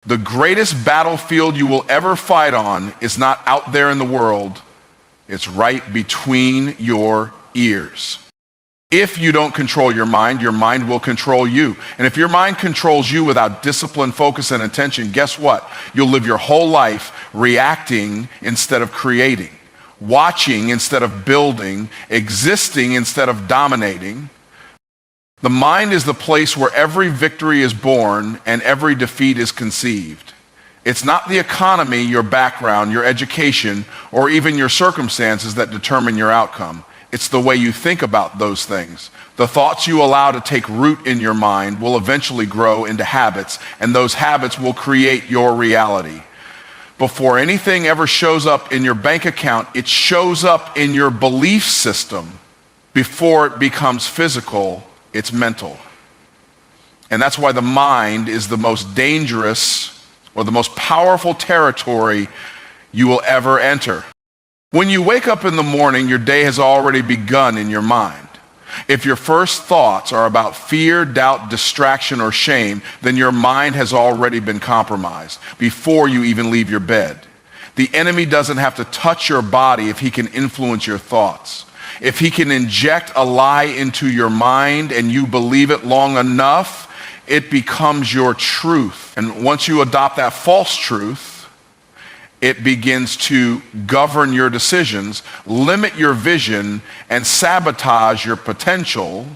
The greatest battlefield you will ever fight on is not out there in the world. It's right between your ears. If you don't control your mind will control you. And if your mind controls you without discipline, focus, and attention, guess what? You'll live your whole life reacting instead of creating, watching instead of building, existing instead of dominating. The mind is the place where every victory is born and every defeat is conceived. It's not the economy, your background, your education, or even your circumstances that determine your outcome. It's the way you think about those things. The thoughts you allow to take root in your mind will eventually grow into habits, and those habits will create your reality. Before anything ever shows up in your bank account, it shows up in your belief system. Before it becomes physical, it's mental. And that's why the mind is the most dangerous or the most powerful territory you will ever enter. When you wake up in the morning, your day has already begun in your mind. If your first thoughts are about fear, doubt, distraction, or shame, then your mind has already been compromised before you even leave your bed. The enemy doesn't have to touch your body if he can influence your thoughts. If he can inject a lie into your mind and you believe it long enough, it becomes your truth. And once you adopt that false truth, it begins to govern your decisions, limit your vision, and sabotage your potential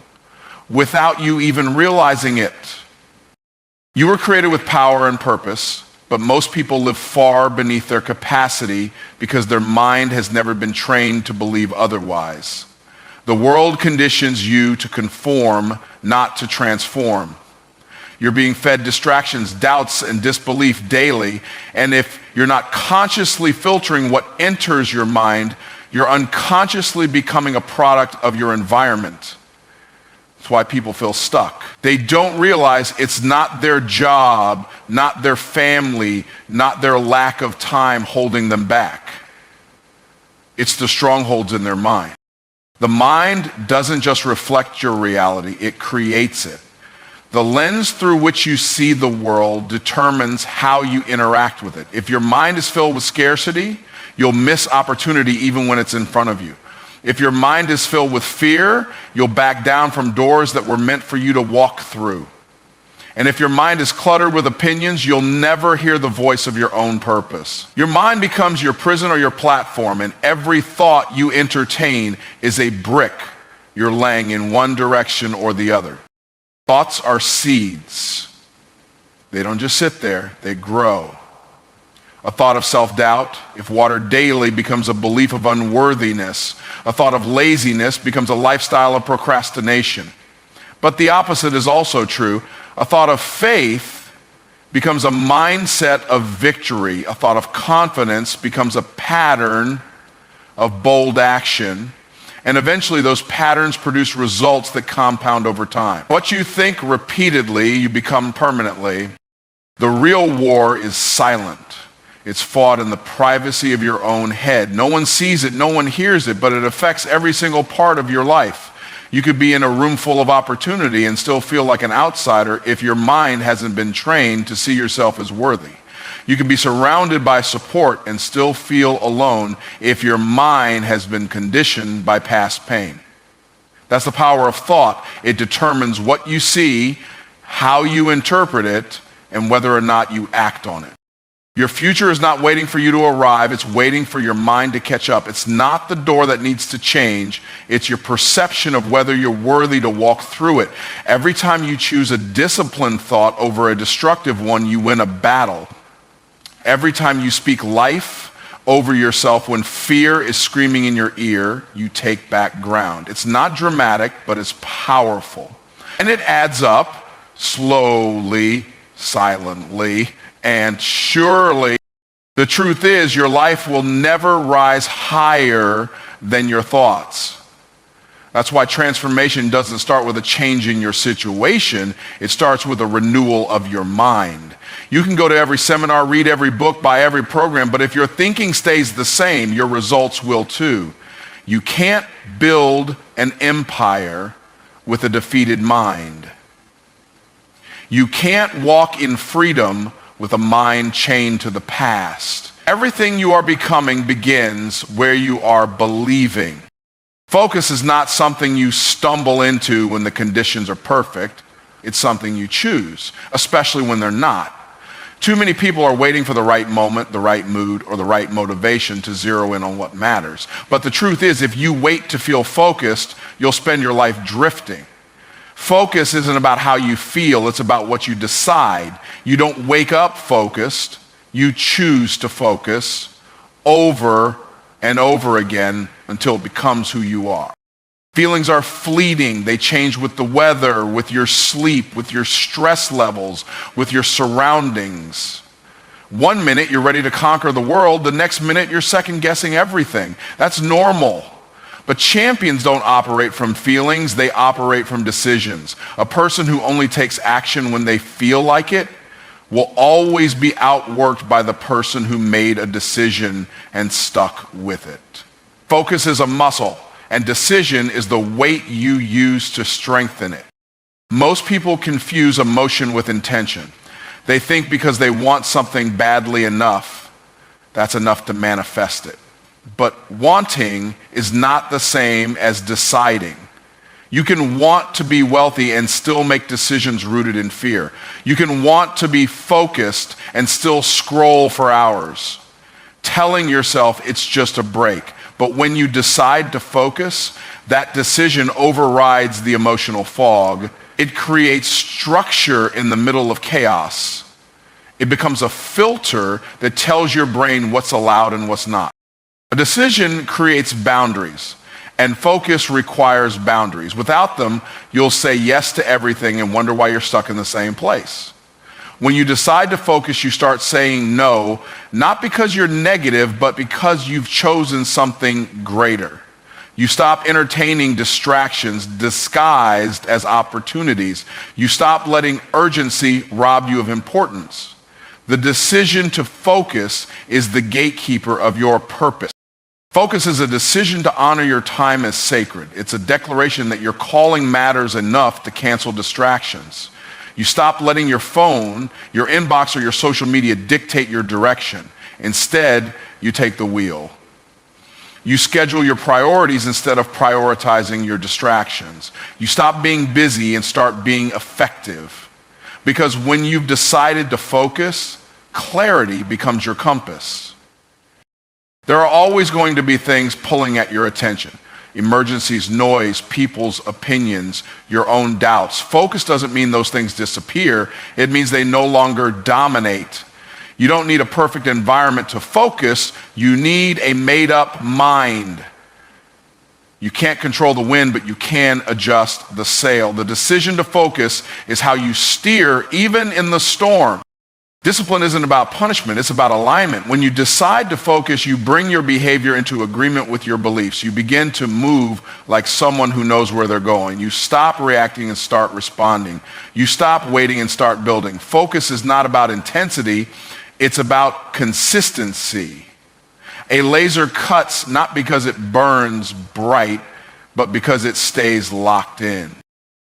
without you even realizing it. You were created with power and purpose, but most people live far beneath their capacity because their mind has never been trained to believe otherwise. The world conditions you to conform, not to transform. You're being fed distractions, doubts, and disbelief daily. And if you're not consciously filtering what enters your mind, you're unconsciously becoming a product of your environment. That's why people feel stuck. They don't realize it's not their job, not their family, not their lack of time holding them back. It's the strongholds in their mind. The mind doesn't just reflect your reality, it creates it. The lens through which you see the world determines how you interact with it. If your mind is filled with scarcity, you'll miss opportunity even when it's in front of you. If your mind is filled with fear, you'll back down from doors that were meant for you to walk through. And if your mind is cluttered with opinions, you'll never hear the voice of your own purpose. Your mind becomes your prison or your platform, and every thought you entertain is a brick you're laying in one direction or the other. Thoughts are seeds. They don't just sit there, they grow. A thought of self-doubt, if watered daily, becomes a belief of unworthiness. A thought of laziness becomes a lifestyle of procrastination. But the opposite is also true. A thought of faith becomes a mindset of victory. A thought of confidence becomes a pattern of bold action. And eventually those patterns produce results that compound over time. What you think repeatedly, you become permanently. The real war is silent. It's fought in the privacy of your own head. No one sees it, no one hears it, but it affects every single part of your life. You could be in a room full of opportunity and still feel like an outsider if your mind hasn't been trained to see yourself as worthy. You can be surrounded by support and still feel alone if your mind has been conditioned by past pain. That's the power of thought. It determines what you see, how you interpret it, and whether or not you act on it. Your future is not waiting for you to arrive. It's waiting for your mind to catch up. It's not the door that needs to change. It's your perception of whether you're worthy to walk through it. Every time you choose a disciplined thought over a destructive one, you win a battle. Every time you speak life over yourself when fear is screaming in your ear, you take back ground. It's not dramatic, but it's powerful. And it adds up slowly, silently, and surely. The truth is, your life will never rise higher than your thoughts. That's why transformation doesn't start with a change in your situation. It starts with a renewal of your mind. You can go to every seminar, read every book, buy every program, but if your thinking stays the same, your results will too. You can't build an empire with a defeated mind. You can't walk in freedom with a mind chained to the past. Everything you are becoming begins where you are believing. Focus is not something you stumble into when the conditions are perfect. It's something you choose, especially when they're not. Too many people are waiting for the right moment, the right mood, or the right motivation to zero in on what matters. But the truth is, if you wait to feel focused, you'll spend your life drifting. Focus isn't about how you feel, it's about what you decide. You don't wake up focused, you choose to focus over and over again until it becomes who you are. Feelings are fleeting. They change with the weather, with your sleep, with your stress levels, with your surroundings. One minute you're ready to conquer the world, the next minute you're second guessing everything. That's normal. But champions don't operate from feelings, they operate from decisions. A person who only takes action when they feel like it will always be outworked by the person who made a decision and stuck with it. Focus is a muscle, and decision is the weight you use to strengthen it. Most people confuse emotion with intention. They think because they want something badly enough, that's enough to manifest it. But wanting is not the same as deciding. You can want to be wealthy and still make decisions rooted in fear. You can want to be focused and still scroll for hours, telling yourself it's just a break. But when you decide to focus, that decision overrides the emotional fog. It creates structure in the middle of chaos. It becomes a filter that tells your brain what's allowed and what's not. A decision creates boundaries, and focus requires boundaries. Without them, you'll say yes to everything and wonder why you're stuck in the same place. When you decide to focus, you start saying no, not because you're negative, but because you've chosen something greater. You stop entertaining distractions disguised as opportunities. You stop letting urgency rob you of importance. The decision to focus is the gatekeeper of your purpose. Focus is a decision to honor your time as sacred. It's a declaration that your calling matters enough to cancel distractions. You stop letting your phone, your inbox, or your social media dictate your direction. Instead, you take the wheel. You schedule your priorities instead of prioritizing your distractions. You stop being busy and start being effective. Because when you've decided to focus, clarity becomes your compass. There are always going to be things pulling at your attention. Emergencies, noise, people's opinions, your own doubts. Focus doesn't mean those things disappear. It means they no longer dominate. You don't need a perfect environment to focus. You need a made-up mind. You can't control the wind, but you can adjust the sail. The decision to focus is how you steer even in the storm. Discipline isn't about punishment, it's about alignment. When you decide to focus, you bring your behavior into agreement with your beliefs. You begin to move like someone who knows where they're going. You stop reacting and start responding. You stop waiting and start building. Focus is not about intensity, it's about consistency. A laser cuts not because it burns bright, but because it stays locked in.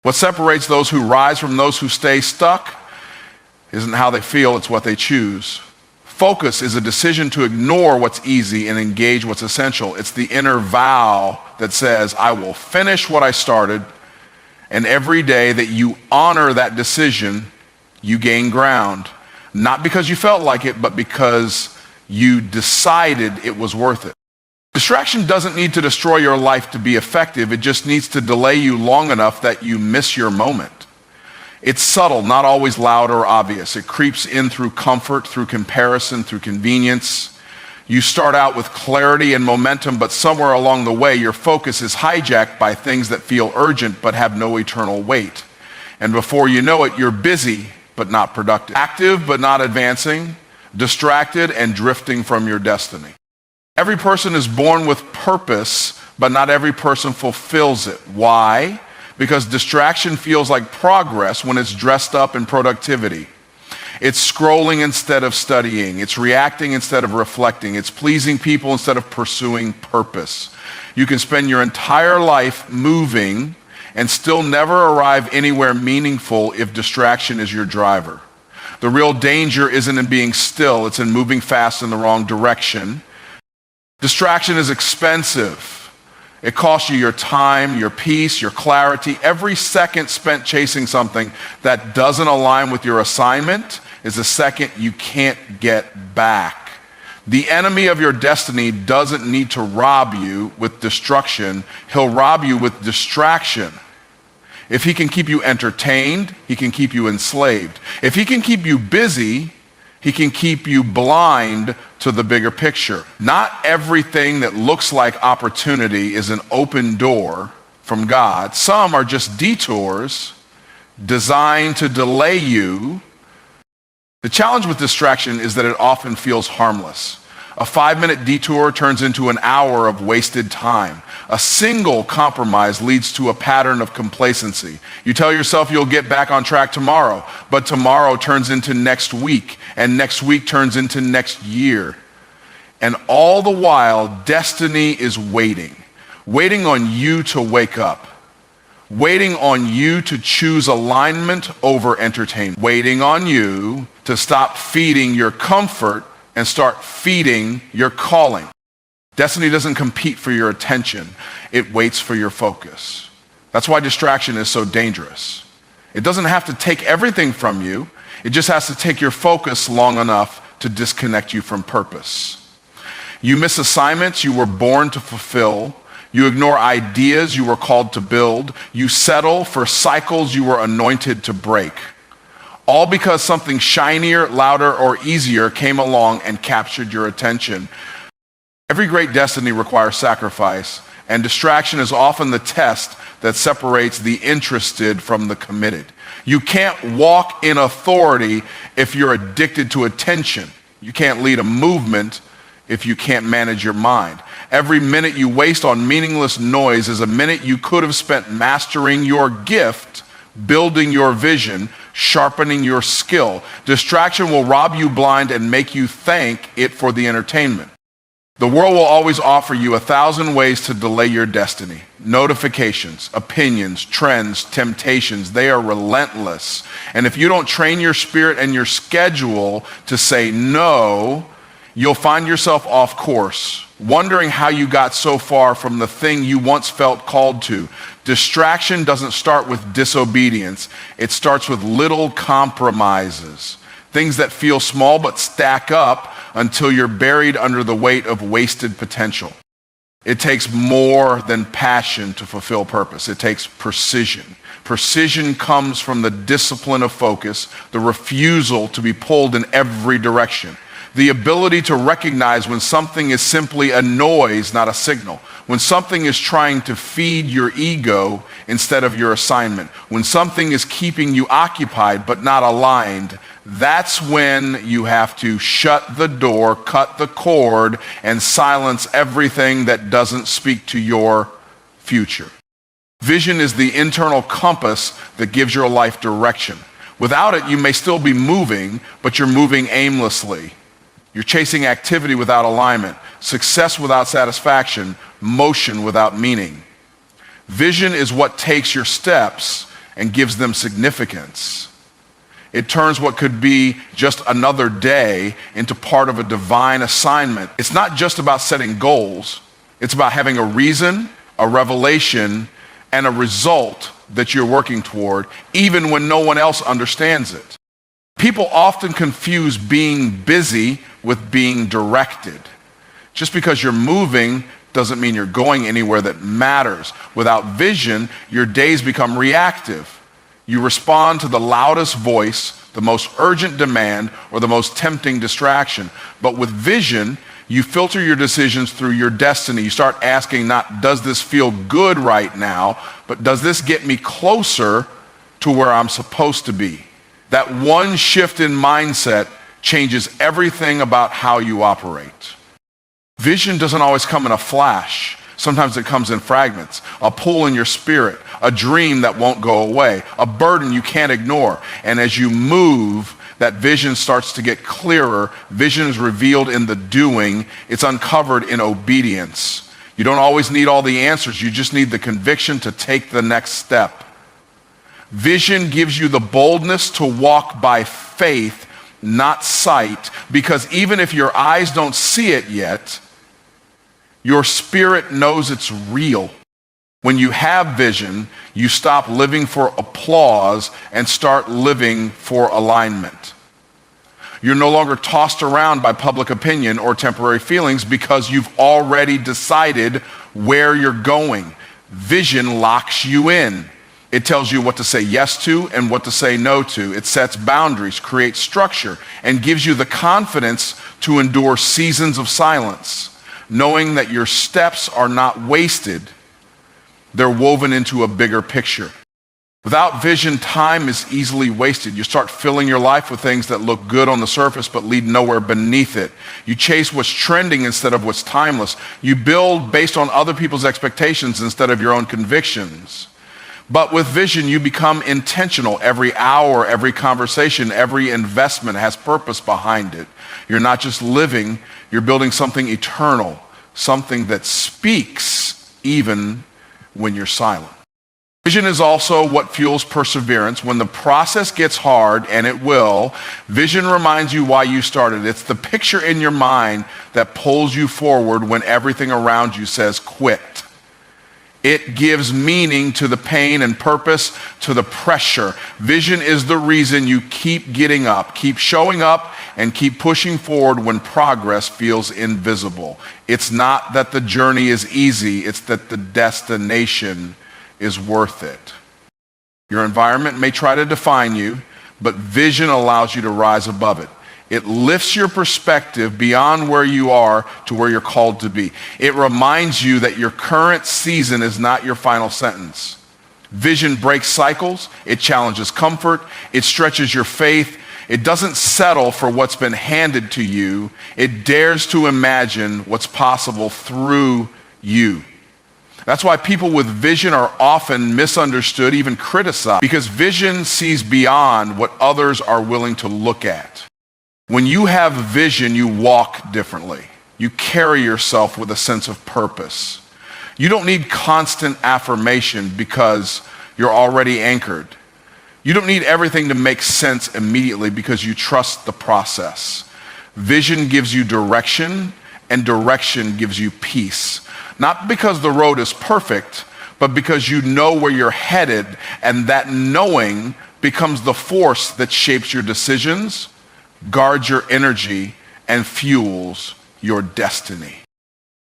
What separates those who rise from those who stay stuck isn't how they feel, it's what they choose. Focus is a decision to ignore what's easy and engage what's essential. It's the inner vow that says, I will finish what I started, and every day that you honor that decision, you gain ground. Not because you felt like it, but because you decided it was worth it. Distraction doesn't need to destroy your life to be effective. It just needs to delay you long enough that you miss your moment. It's subtle, not always loud or obvious. It creeps in through comfort, through comparison, through convenience. You start out with clarity and momentum, but somewhere along the way, your focus is hijacked by things that feel urgent but have no eternal weight. And before you know it, you're busy but not productive. Active but not advancing. Distracted and drifting from your destiny. Every person is born with purpose, but not every person fulfills it. Why? Because distraction feels like progress when it's dressed up in productivity. It's scrolling instead of studying. It's reacting instead of reflecting. It's pleasing people instead of pursuing purpose. You can spend your entire life moving and still never arrive anywhere meaningful if distraction is your driver. The real danger isn't in being still, it's in moving fast in the wrong direction. Distraction is expensive. It costs you your time, your peace, your clarity. Every second spent chasing something that doesn't align with your assignment is a second you can't get back. The enemy of your destiny doesn't need to rob you with destruction. He'll rob you with distraction. If he can keep you entertained, he can keep you enslaved. If he can keep you busy, he can keep you blind to the bigger picture. Not everything that looks like opportunity is an open door from God. Some are just detours designed to delay you. The challenge with distraction is that it often feels harmless. A 5-minute detour turns into an hour of wasted time. A single compromise leads to a pattern of complacency. You tell yourself you'll get back on track tomorrow, but tomorrow turns into next week, and next week turns into next year. And all the while, destiny is waiting on you to wake up, waiting on you to choose alignment over entertainment, waiting on you to stop feeding your comfort and start feeding your calling. Destiny doesn't compete for your attention. It waits for your focus. That's why distraction is so dangerous. It doesn't have to take everything from you. It just has to take your focus long enough to disconnect you from purpose. You miss assignments you were born to fulfill. You ignore ideas you were called to build. You settle for cycles you were anointed to break. All because something shinier, louder, or easier came along and captured your attention. Every great destiny requires sacrifice, and distraction is often the test that separates the interested from the committed. You can't walk in authority if you're addicted to attention. You can't lead a movement if you can't manage your mind. Every minute you waste on meaningless noise is a minute you could have spent mastering your gift, building your vision, sharpening your skill. Distraction will rob you blind and make you thank it for the entertainment. The world will always offer you 1,000 ways to delay your destiny. Notifications, opinions, trends, temptations, they are relentless. And if you don't train your spirit and your schedule to say no, you'll find yourself off course, wondering how you got so far from the thing you once felt called to. Distraction doesn't start with disobedience. It starts with little compromises. Things that feel small but stack up until you're buried under the weight of wasted potential. It takes more than passion to fulfill purpose. It takes precision. Precision comes from the discipline of focus, the refusal to be pulled in every direction. The ability to recognize when something is simply a noise, not a signal. When something is trying to feed your ego instead of your assignment. When something is keeping you occupied but not aligned, that's when you have to shut the door, cut the cord, and silence everything that doesn't speak to your future. Vision is the internal compass that gives your life direction. Without it, you may still be moving, but you're moving aimlessly. You're chasing activity without alignment, success without satisfaction, motion without meaning. Vision is what takes your steps and gives them significance. It turns what could be just another day into part of a divine assignment. It's not just about setting goals. It's about having a reason, a revelation, and a result that you're working toward, even when no one else understands it. People often confuse being busy with being directed. Just because you're moving doesn't mean you're going anywhere that matters. Without vision, your days become reactive. You respond to the loudest voice, the most urgent demand, or the most tempting distraction. But with vision, you filter your decisions through your destiny. You start asking not, does this feel good right now, but does this get me closer to where I'm supposed to be? That one shift in mindset changes everything about how you operate. Vision doesn't always come in a flash. Sometimes it comes in fragments, a pull in your spirit, a dream that won't go away, a burden you can't ignore. And as you move, that vision starts to get clearer. Vision is revealed in the doing. It's uncovered in obedience. You don't always need all the answers. You just need the conviction to take the next step. Vision gives you the boldness to walk by faith not sight, because even if your eyes don't see it yet, your spirit knows it's real. When you have vision, you stop living for applause and start living for alignment. You're no longer tossed around by public opinion or temporary feelings because you've already decided where you're going. Vision locks you in. It tells you what to say yes to and what to say no to. It sets boundaries, creates structure, and gives you the confidence to endure seasons of silence, knowing that your steps are not wasted. They're woven into a bigger picture. Without vision, time is easily wasted. You start filling your life with things that look good on the surface but lead nowhere beneath it. You chase what's trending instead of what's timeless. You build based on other people's expectations instead of your own convictions. But with vision, you become intentional. Every hour, every conversation, every investment has purpose behind it. You're not just living, you're building something eternal, something that speaks even when you're silent. Vision is also what fuels perseverance. When the process gets hard, and it will, vision reminds you why you started. It's the picture in your mind that pulls you forward when everything around you says quit. It gives meaning to the pain and purpose to the pressure. Vision is the reason you keep getting up, keep showing up, and keep pushing forward when progress feels invisible. It's not that the journey is easy, it's that the destination is worth it. Your environment may try to define you, but vision allows you to rise above it. It lifts your perspective beyond where you are to where you're called to be. It reminds you that your current season is not your final sentence. Vision breaks cycles, it challenges comfort, it stretches your faith. It doesn't settle for what's been handed to you. It dares to imagine what's possible through you. That's why people with vision are often misunderstood, even criticized, because vision sees beyond what others are willing to look at. When you have vision, you walk differently. You carry yourself with a sense of purpose. You don't need constant affirmation because you're already anchored. You don't need everything to make sense immediately because you trust the process. Vision gives you direction, and direction gives you peace. Not because the road is perfect, but because you know where you're headed, and that knowing becomes the force that shapes your decisions, guards your energy, and fuels your destiny.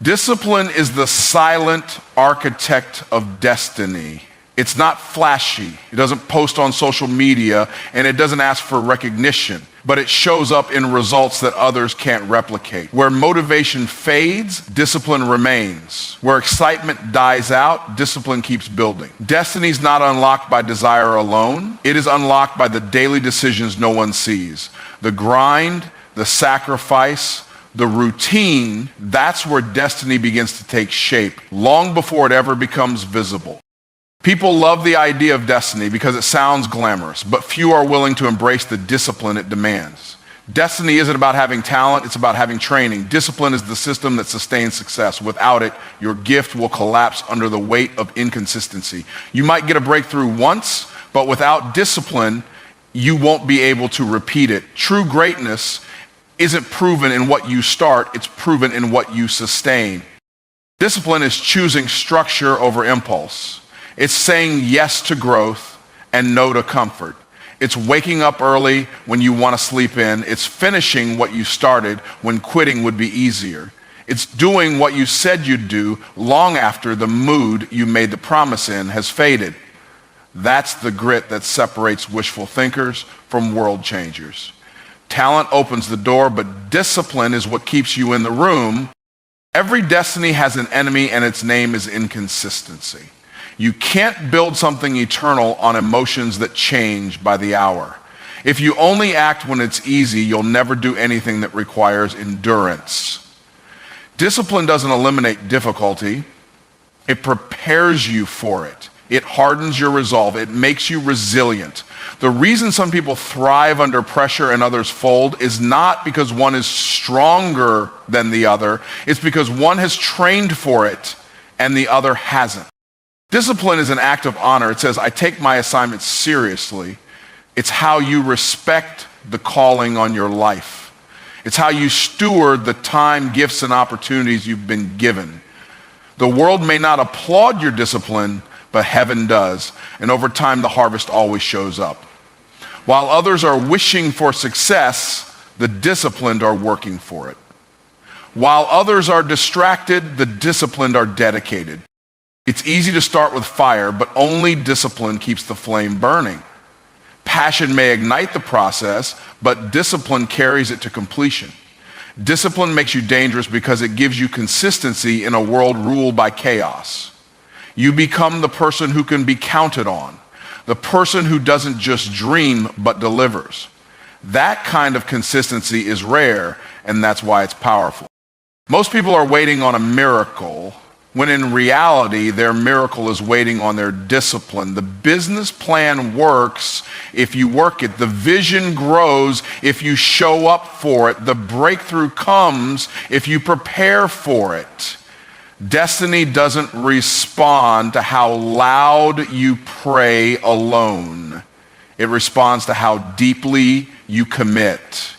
Discipline is the silent architect of destiny. It's not flashy. It doesn't post on social media, and it doesn't ask for recognition, but it shows up in results that others can't replicate. Where motivation fades, discipline remains. Where excitement dies out, discipline keeps building. Destiny's not unlocked by desire alone. It is unlocked by the daily decisions no one sees. The grind, the sacrifice, the routine, that's where destiny begins to take shape, long before it ever becomes visible. People love the idea of destiny because it sounds glamorous, but few are willing to embrace the discipline it demands. Destiny isn't about having talent, it's about having training. Discipline is the system that sustains success. Without it, your gift will collapse under the weight of inconsistency. You might get a breakthrough once, but without discipline, you won't be able to repeat it. True greatness isn't proven in what you start, it's proven in what you sustain. Discipline is choosing structure over impulse. It's saying yes to growth and no to comfort. It's waking up early when you want to sleep in. It's finishing what you started when quitting would be easier. It's doing what you said you'd do long after the mood you made the promise in has faded. That's the grit that separates wishful thinkers from world changers. Talent opens the door, but discipline is what keeps you in the room. Every destiny has an enemy, and its name is inconsistency. You can't build something eternal on emotions that change by the hour. If you only act when it's easy, you'll never do anything that requires endurance. Discipline doesn't eliminate difficulty. It prepares you for it. It hardens your resolve. It makes you resilient. The reason some people thrive under pressure and others fold is not because one is stronger than the other. It's because one has trained for it and the other hasn't. Discipline is an act of honor. It says, I take my assignment seriously. It's how you respect the calling on your life. It's how you steward the time, gifts, and opportunities you've been given. The world may not applaud your discipline, but heaven does. And over time, the harvest always shows up. While others are wishing for success, the disciplined are working for it. While others are distracted, the disciplined are dedicated. It's easy to start with fire, but only discipline keeps the flame burning. Passion may ignite the process, but discipline carries it to completion. Discipline makes you dangerous because it gives you consistency in a world ruled by chaos. You become the person who can be counted on, the person who doesn't just dream but delivers. That kind of consistency is rare, and that's why it's powerful. Most people are waiting on a miracle, when in reality, their miracle is waiting on their discipline. The business plan works if you work it. The vision grows if you show up for it. The breakthrough comes if you prepare for it. Destiny doesn't respond to how loud you pray alone. It responds to how deeply you commit.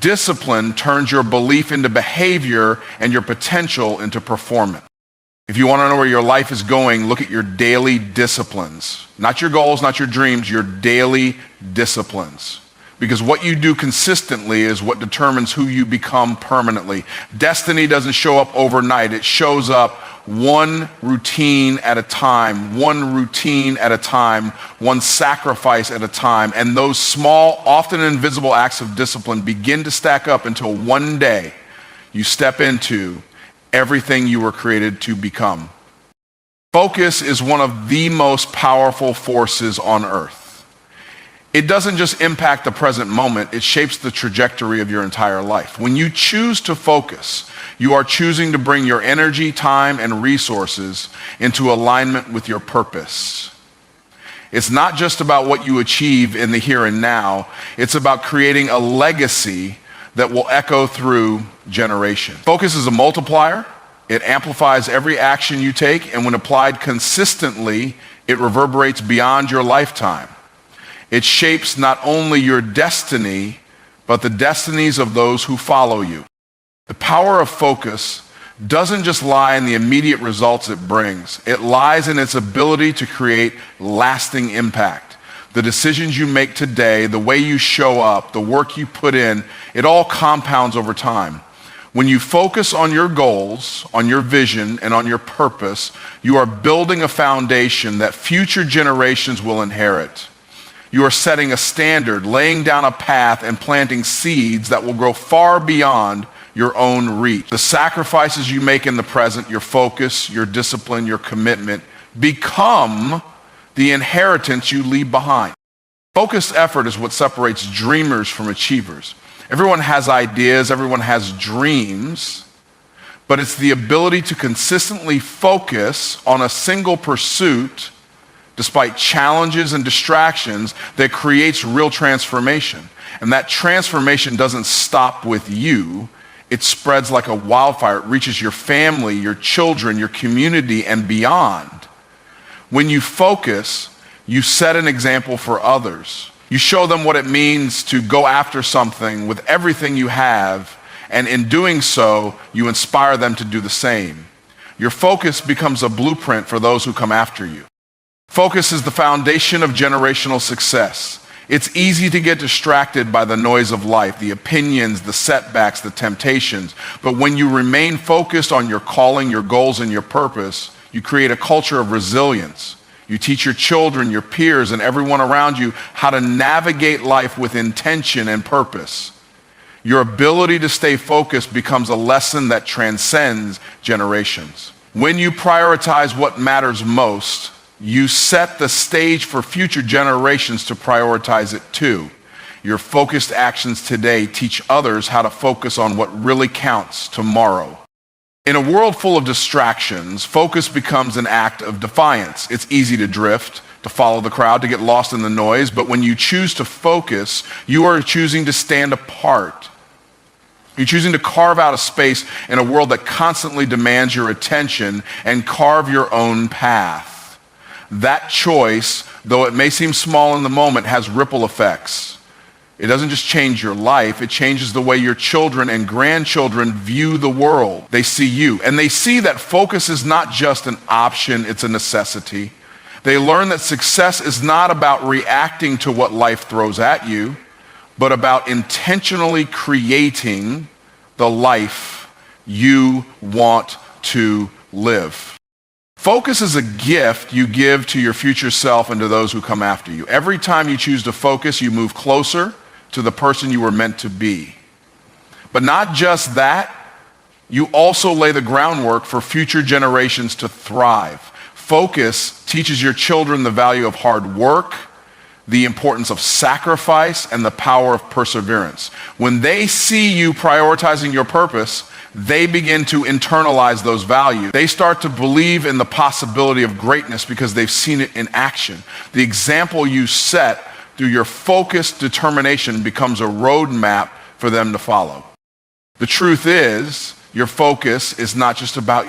Discipline turns your belief into behavior and your potential into performance. If you want to know where your life is going, look at your daily disciplines. Not your goals, not your dreams, your daily disciplines. Because what you do consistently is what determines who you become permanently. Destiny doesn't show up overnight. It shows up one routine at a time, one sacrifice at a time. And those small, often invisible acts of discipline begin to stack up until one day you step into everything you were created to become. Focus is one of the most powerful forces on earth. It doesn't just impact the present moment, it shapes the trajectory of your entire life. When you choose to focus, you are choosing to bring your energy, time, and resources into alignment with your purpose. It's not just about what you achieve in the here and now, it's about creating a legacy that will echo through generations. Focus is a multiplier. It amplifies every action you take, and when applied consistently, it reverberates beyond your lifetime. It shapes not only your destiny, but the destinies of those who follow you. The power of focus doesn't just lie in the immediate results it brings. It lies in its ability to create lasting impact. The decisions you make today, the way you show up, the work you put in, it all compounds over time. When you focus on your goals, on your vision, and on your purpose, you are building a foundation that future generations will inherit. You are setting a standard, laying down a path, and planting seeds that will grow far beyond your own reach. The sacrifices you make in the present, your focus, your discipline, your commitment, become the inheritance you leave behind. Focused effort is what separates dreamers from achievers. Everyone has ideas, everyone has dreams, but it's the ability to consistently focus on a single pursuit despite challenges and distractions that creates real transformation. And that transformation doesn't stop with you. It spreads like a wildfire. It reaches your family, your children, your community, and beyond. When you focus, you set an example for others. You show them what it means to go after something with everything you have, and in doing so, you inspire them to do the same. Your focus becomes a blueprint for those who come after you. Focus is the foundation of generational success. It's easy to get distracted by the noise of life, the opinions, the setbacks, the temptations. But when you remain focused on your calling, your goals, and your purpose, you create a culture of resilience. You teach your children, your peers, and everyone around you how to navigate life with intention and purpose. Your ability to stay focused becomes a lesson that transcends generations. When you prioritize what matters most, you set the stage for future generations to prioritize it too. Your focused actions today teach others how to focus on what really counts tomorrow. In a world full of distractions, focus becomes an act of defiance. It's easy to drift, to follow the crowd, to get lost in the noise, but when you choose to focus, you are choosing to stand apart. You're choosing to carve out a space in a world that constantly demands your attention and carve your own path. That choice, though it may seem small in the moment, has ripple effects. It doesn't just change your life, it changes the way your children and grandchildren view the world. They see you, and they see that focus is not just an option, it's a necessity. They learn that success is not about reacting to what life throws at you, but about intentionally creating the life you want to live. Focus is a gift you give to your future self and to those who come after you. Every time you choose to focus, you move closer to the person you were meant to be. But not just that, you also lay the groundwork for future generations to thrive. Focus teaches your children the value of hard work, the importance of sacrifice, and the power of perseverance. When they see you prioritizing your purpose, they begin to internalize those values. They start to believe in the possibility of greatness because they've seen it in action. The example you set through your focused determination becomes a roadmap for them to follow. The truth is, your focus is not just about